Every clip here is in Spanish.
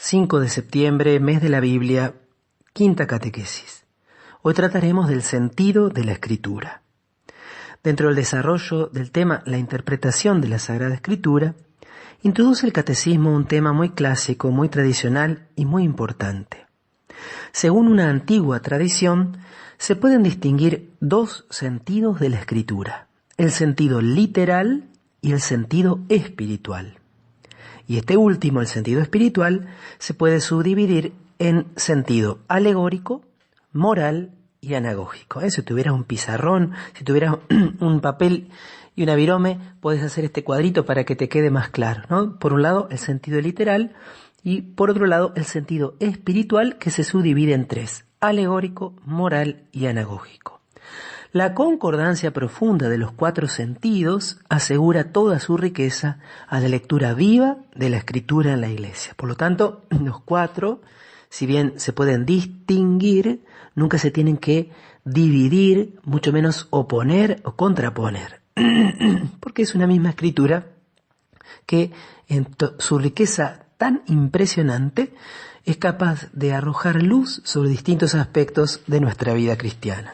5 de septiembre, mes de la Biblia, quinta catequesis. Hoy trataremos del sentido de la Escritura. Dentro del desarrollo del tema la interpretación de la Sagrada Escritura, introduce el catecismo un tema muy clásico, muy tradicional y muy importante. Según una antigua tradición, se pueden distinguir dos sentidos de la Escritura, el sentido literal y el sentido espiritual. Y este último, el sentido espiritual, se puede subdividir en sentido alegórico, moral y anagógico. Si tuvieras un pizarrón, si tuvieras un papel y una virome, puedes hacer este cuadrito para que te quede más claro, ¿no? Por un lado, el sentido literal y por otro lado, el sentido espiritual, que se subdivide en tres: alegórico, moral y anagógico. La concordancia profunda de los cuatro sentidos asegura toda su riqueza a la lectura viva de la Escritura en la Iglesia. Por lo tanto, los cuatro, si bien se pueden distinguir, nunca se tienen que dividir, mucho menos oponer o contraponer, porque es una misma Escritura que en su riqueza tan impresionante es capaz de arrojar luz sobre distintos aspectos de nuestra vida cristiana.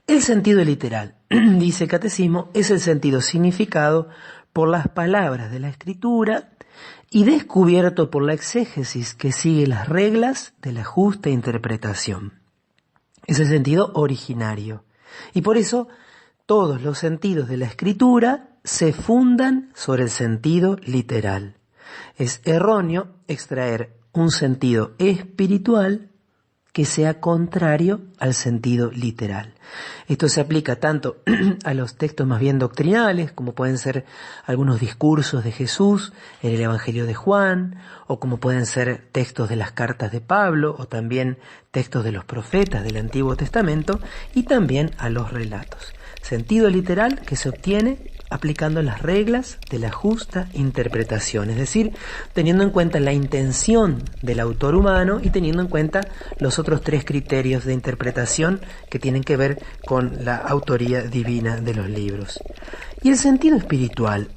El sentido literal, dice el catecismo, es el sentido significado por las palabras de la Escritura y descubierto por la exégesis que sigue las reglas de la justa interpretación. Es el sentido originario. Y por eso todos los sentidos de la Escritura se fundan sobre el sentido literal. Es erróneo extraer un sentido espiritual que sea contrario al sentido literal. Esto se aplica tanto a los textos más bien doctrinales, como pueden ser algunos discursos de Jesús en el Evangelio de Juan, o como pueden ser textos de las cartas de Pablo, o también textos de los profetas del Antiguo Testamento, y también a los relatos. Sentido literal que se obtiene aplicando las reglas de la justa interpretación, es decir, teniendo en cuenta la intención del autor humano y teniendo en cuenta los otros tres criterios de interpretación que tienen que ver con la autoría divina de los libros. Y el sentido espiritual,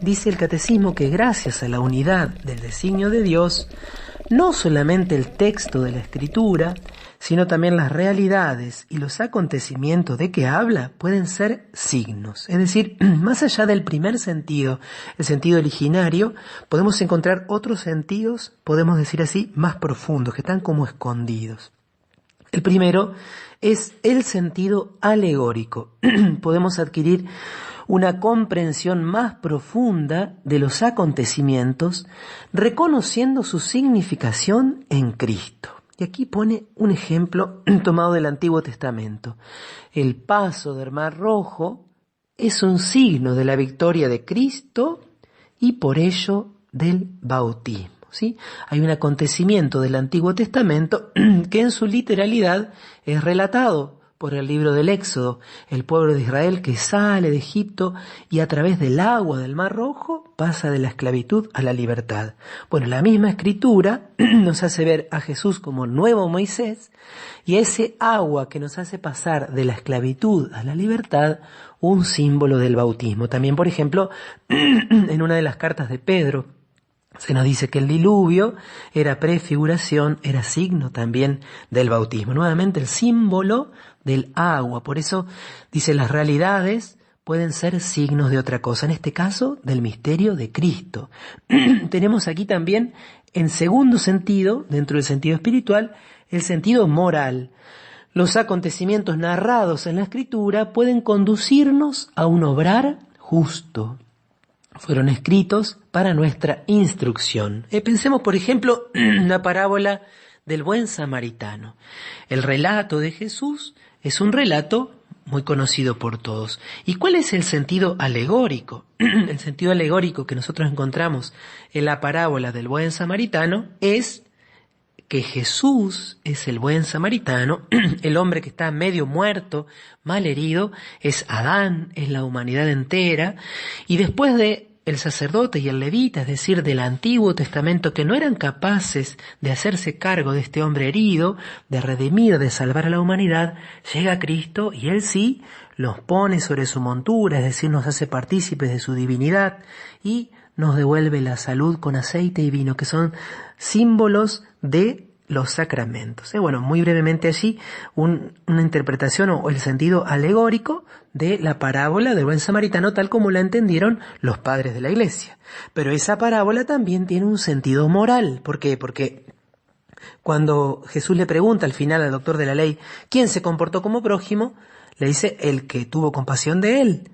dice el catecismo que gracias a la unidad del designio de Dios, no solamente el texto de la Escritura, sino también las realidades y los acontecimientos de que habla pueden ser signos. Es decir, más allá del primer sentido, el sentido originario, podemos encontrar otros sentidos, podemos decir así, más profundos, que están como escondidos. El primero es el sentido alegórico. Podemos adquirir una comprensión más profunda de los acontecimientos, reconociendo su significación en Cristo. Y aquí pone un ejemplo tomado del Antiguo Testamento. El paso del Mar Rojo es un signo de la victoria de Cristo y por ello del bautismo, ¿sí? Hay un acontecimiento del Antiguo Testamento que en su literalidad es relatado por el libro del Éxodo, el pueblo de Israel que sale de Egipto y a través del agua del Mar Rojo pasa de la esclavitud a la libertad. Bueno, la misma Escritura nos hace ver a Jesús como el nuevo Moisés y ese agua que nos hace pasar de la esclavitud a la libertad, un símbolo del bautismo. También, por ejemplo, en una de las cartas de Pedro, se nos dice que el diluvio era prefiguración, era signo también del bautismo. Nuevamente el símbolo del agua. Por eso dice las realidades pueden ser signos de otra cosa. En este caso, del misterio de Cristo. Tenemos aquí también, en segundo sentido, dentro del sentido espiritual, el sentido moral. Los acontecimientos narrados en la Escritura pueden conducirnos a un obrar justo. Fueron escritos para nuestra instrucción. Pensemos, por ejemplo, en la parábola del buen samaritano. El relato de Jesús es un relato muy conocido por todos. ¿Y cuál es el sentido alegórico? El sentido alegórico que nosotros encontramos en la parábola del buen samaritano es que Jesús es el buen samaritano, el hombre que está medio muerto, mal herido, es Adán, es la humanidad entera, y después de el sacerdote y el levita, es decir, del Antiguo Testamento, que no eran capaces de hacerse cargo de este hombre herido, de redimir, de salvar a la humanidad, llega Cristo y Él sí los pone sobre su montura, es decir, nos hace partícipes de su divinidad y nos devuelve la salud con aceite y vino, que son símbolos de los sacramentos. Bueno, muy brevemente allí una interpretación o el sentido alegórico de la parábola del buen samaritano tal como la entendieron los padres de la Iglesia. Pero esa parábola también tiene un sentido moral. ¿Por qué? Porque cuando Jesús le pregunta al final al doctor de la ley, ¿quién se comportó como prójimo? Le dice, el que tuvo compasión de él.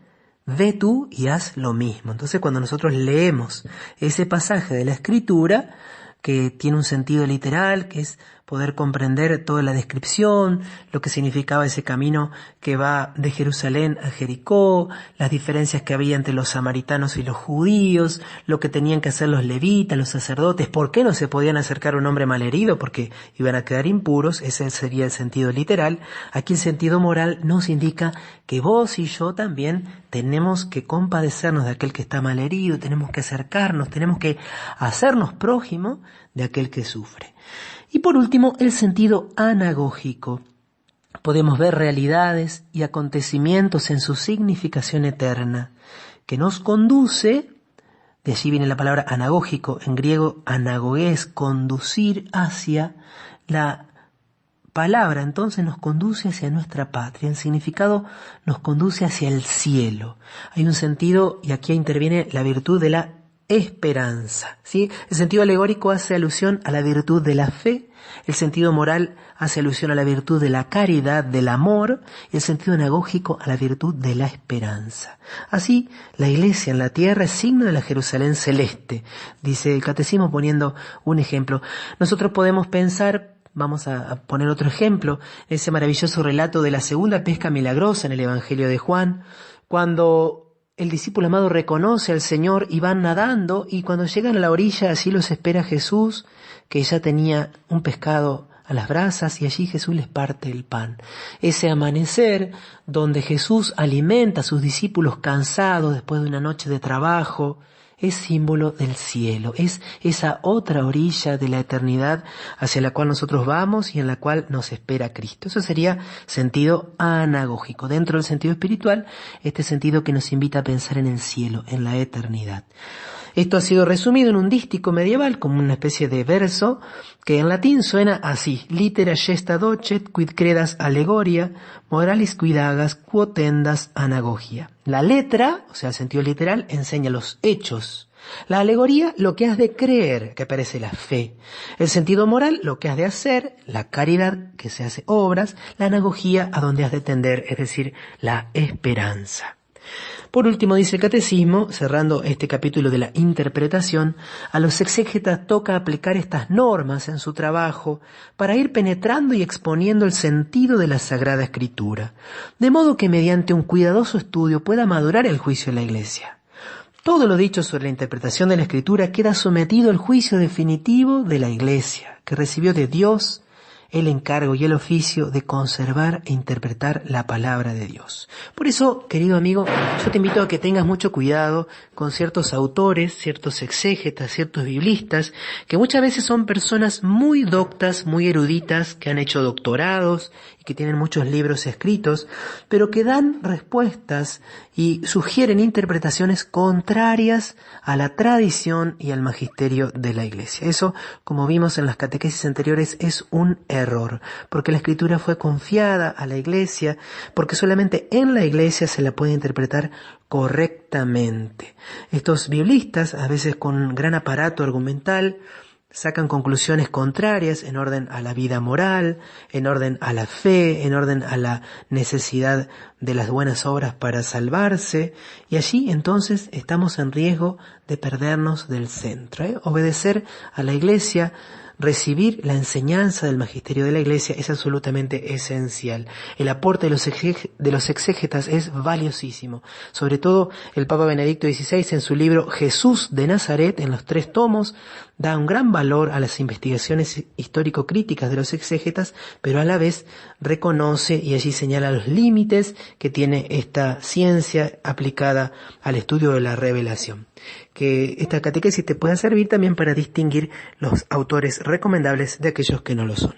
Ve tú y haz lo mismo. Entonces cuando nosotros leemos ese pasaje de la Escritura, que tiene un sentido literal, que es poder comprender toda la descripción, lo que significaba ese camino que va de Jerusalén a Jericó, las diferencias que había entre los samaritanos y los judíos, lo que tenían que hacer los levitas, los sacerdotes, por qué no se podían acercar a un hombre malherido, porque iban a quedar impuros, ese sería el sentido literal. Aquí el sentido moral nos indica que vos y yo también tenemos que compadecernos de aquel que está malherido, tenemos que acercarnos, tenemos que hacernos prójimo de aquel que sufre. Y por último, el sentido anagógico. Podemos ver realidades y acontecimientos en su significación eterna, que nos conduce, de allí viene la palabra anagógico, en griego anagogés, conducir hacia la palabra, entonces nos conduce hacia nuestra patria, en significado nos conduce hacia el cielo. Hay un sentido, y aquí interviene la virtud de la esperanza, ¿sí? El sentido alegórico hace alusión a la virtud de la fe, el sentido moral hace alusión a la virtud de la caridad, del amor, y el sentido anagógico a la virtud de la esperanza. Así, la Iglesia en la tierra es signo de la Jerusalén celeste, dice el Catecismo poniendo un ejemplo. Nosotros podemos pensar, vamos a poner otro ejemplo, ese maravilloso relato de la segunda pesca milagrosa en el Evangelio de Juan, cuando el discípulo amado reconoce al Señor y van nadando, y cuando llegan a la orilla allí los espera Jesús, que ya tenía un pescado a las brasas, y allí Jesús les parte el pan. Ese amanecer donde Jesús alimenta a sus discípulos cansados después de una noche de trabajo, es símbolo del cielo, es esa otra orilla de la eternidad hacia la cual nosotros vamos y en la cual nos espera Cristo. Eso sería sentido anagógico. Dentro del sentido espiritual, este sentido que nos invita a pensar en el cielo, en la eternidad. Esto ha sido resumido en un dístico medieval como una especie de verso que en latín suena así: litera gesta docet quid credas allegoria, moralis quid agas quotendas anagogia. La letra, o sea el sentido literal, enseña los hechos. La alegoría, lo que has de creer, que aparece la fe. El sentido moral, lo que has de hacer, la caridad, que se hace obras. La anagogía, a donde has de tender, es decir, la esperanza. Por último, dice el Catecismo, cerrando este capítulo de la interpretación, a los exégetas toca aplicar estas normas en su trabajo para ir penetrando y exponiendo el sentido de la Sagrada Escritura, de modo que mediante un cuidadoso estudio pueda madurar el juicio de la Iglesia. Todo lo dicho sobre la interpretación de la Escritura queda sometido al juicio definitivo de la Iglesia, que recibió de Dios el encargo y el oficio de conservar e interpretar la palabra de Dios. Por eso, querido amigo, yo te invito a que tengas mucho cuidado con ciertos autores, ciertos exégetas, ciertos biblistas, que muchas veces son personas muy doctas, muy eruditas, que han hecho doctorados y que tienen muchos libros escritos, pero que dan respuestas y sugieren interpretaciones contrarias a la tradición y al magisterio de la Iglesia. Eso, como vimos en las catequesis anteriores, es un error, porque la Escritura fue confiada a la Iglesia, porque solamente en la Iglesia se la puede interpretar correctamente. Estos biblistas, a veces con gran aparato argumental, sacan conclusiones contrarias en orden a la vida moral, en orden a la fe, en orden a la necesidad de las buenas obras para salvarse, y allí entonces estamos en riesgo de perdernos del centro. Obedecer a la Iglesia, recibir la enseñanza del magisterio de la Iglesia es absolutamente esencial. El aporte de los exégetas es valiosísimo. Sobre todo el Papa Benedicto XVI en su libro Jesús de Nazaret, en los 3 tomos, da un gran valor a las investigaciones histórico-críticas de los exégetas, pero a la vez reconoce y allí señala los límites que tiene esta ciencia aplicada al estudio de la revelación. Que esta catequesis te pueda servir también para distinguir los autores recomendables de aquellos que no lo son.